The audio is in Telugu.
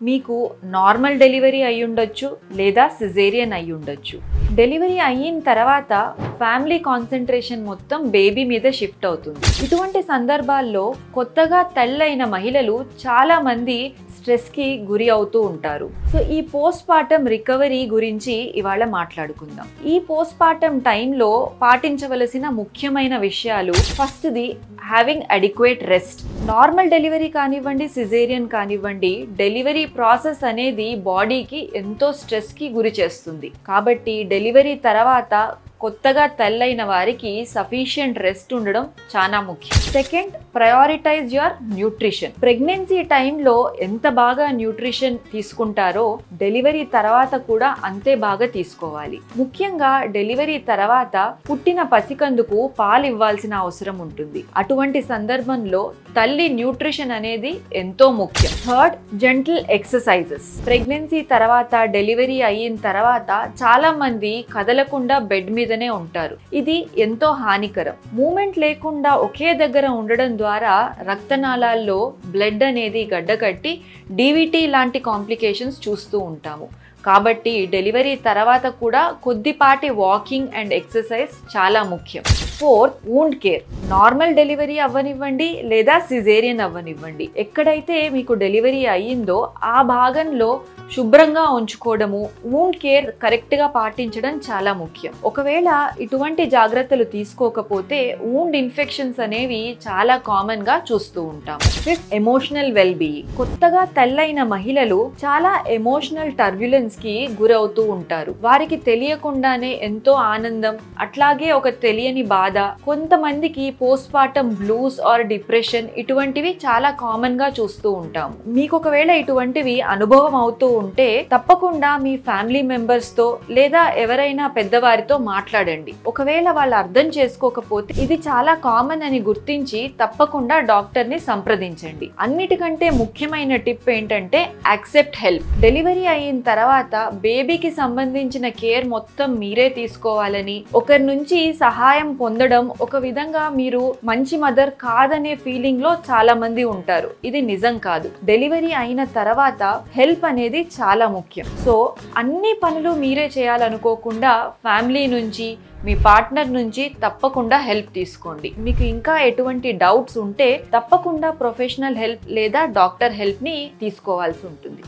మీకు నార్మల్ డెలివరీ అయ్యుండొచ్చు లేదా సిజేరియన్ అయ్యుండొచ్చు. డెలివరీ అయిన తర్వాత ఫ్యామిలీ కాన్సంట్రేషన్ మొత్తం బేబీ మీద షిఫ్ట్ అవుతుంది. ఇటువంటి సందర్భాల్లో కొత్తగా తల్లైన మహిళలు చాలా మంది స్ట్రెస్కి గురి అవుతూ ఉంటారు. సో ఈ పోస్ట్ పార్టం రికవరీ గురించి ఇవాళ మాట్లాడుకుందాం. ఈ పోస్ట్ పార్టం టైంలో పాటించవలసిన ముఖ్యమైన విషయాలు, ఫస్ట్ది having adequate rest. Normal delivery కానివ్వండి, సిజేరియన్ కానివ్వండి, డెలివరీ ప్రాసెస్ అనేది బాడీకి ఎంతో స్ట్రెస్కి గురి చేస్తుంది. కాబట్టి డెలివరీ తర్వాత కొత్తగా తల్లైన వారికి సఫిషియంట్ రెస్ట్ ఉండడం చాలా ముఖ్యం. Second, prioritise your nutrition. Pregnancy టైంలో ఎంత బాగా న్యూట్రిషన్ తీసుకుంటారో డెలివరీ తర్వాత కూడా అంతే బాగా తీసుకోవాలి. ముఖ్యంగా డెలివరీ తర్వాత పుట్టిన పసికందుకు పాలు ఇవ్వాల్సిన అవసరం ఉంటుంది. అటువంటి సందర్భంలో తల్లి న్యూట్రిషన్ అనేది ఎంతో ముఖ్యం. Third, gentle exercises. ప్రెగ్నెన్సీ తర్వాత డెలివరీ అయిన తర్వాత చాలా మంది కదలకుండా బెడ్ మీదనే ఉంటారు. ఇది ఎంతో హానికరం. మూమెంట్ లేకుండా ఒకే దగ్గర ఉండడం ద్వారా రక్తనాళాల్లో బ్లడ్ అనేది గడ్డకట్టి డీవీటీ లాంటి కాంప్లికేషన్స్ చూస్తూ ఉంటాము. కాబట్టి డెలివరీ తర్వాత కూడా కొద్దిపాటి వాకింగ్ అండ్ ఎక్సర్సైజ్ చాలా ముఖ్యం. Fourth, wound care. Normal delivery అవ్వనివ్వండి లేదా సిజేరియన్ అవ్వనివ్వండి, ఎక్కడైతే మీకు డెలివరీ అయ్యిందో ఆ భాగంలో శుభ్రంగా ఉంచుకోవడము, వూండ్ కేర్ కరెక్ట్గా పాటించడం చాలా ముఖ్యం. ఒకవేళ ఇటువంటి జాగ్రత్తలు తీసుకోకపోతే వూండ్ ఇన్ఫెక్షన్స్ అనేవి చాలా కామన్గా చూస్తూ ఉంటాం. Fifth, emotional well being. కొత్తగా తల్లైన మహిళలు చాలా ఎమోషనల్ టర్బ్యులెన్స్ కి గురవుతూ ఉంటారు. వారికి తెలియకుండానే ఎంతో ఆనందం, అట్లాగే ఒక తెలియని బాధ, కొంతమందికి post partum blues are depression, ఇటువంటివి చాలా కామన్ గా చూస్తూ ఉంటాము. మీకు ఒకవేళ ఇటువంటివి అనుభవం అవుతూ ఉంటే తప్పకుండా మీ ఫ్యామిలీ మెంబర్స్ తో లేదా ఎవరైనా పెద్దవారితో మాట్లాడండి. ఒకవేళ వాళ్ళు అర్థం చేసుకోకపోతే ఇది చాలా కామన్ అని గుర్తించి తప్పకుండా డాక్టర్ ని సంప్రదించండి. అన్నిటికంటే ముఖ్యమైన టిప్ ఏంటంటే యాక్సెప్ట్ హెల్ప్. డెలివరీ అయిన తర్వాత బేబీకి సంబంధించిన కేర్ మొత్తం మీరే తీసుకోవాలని, ఒకరి నుంచి సహాయం పొందడం ఒక విధంగా మీరు మంచి మదర్ కాదనే ఫీలింగ్ లో చాలా మంది ఉంటారు. ఇది నిజం కాదు. డెలివరీ అయిన తర్వాత హెల్ప్ అనేది చాలా ముఖ్యం. సో అన్ని పనులు మీరే చేయాలనుకోకుండా ఫ్యామిలీ నుంచి, మీ పార్ట్నర్ నుంచి తప్పకుండా హెల్ప్ తీసుకోండి. మీకు ఇంకా ఎటువంటి డౌట్స్ ఉంటే తప్పకుండా ప్రొఫెషనల్ హెల్ప్ లేదా డాక్టర్ హెల్ప్ ని తీసుకోవాల్సి ఉంటుంది.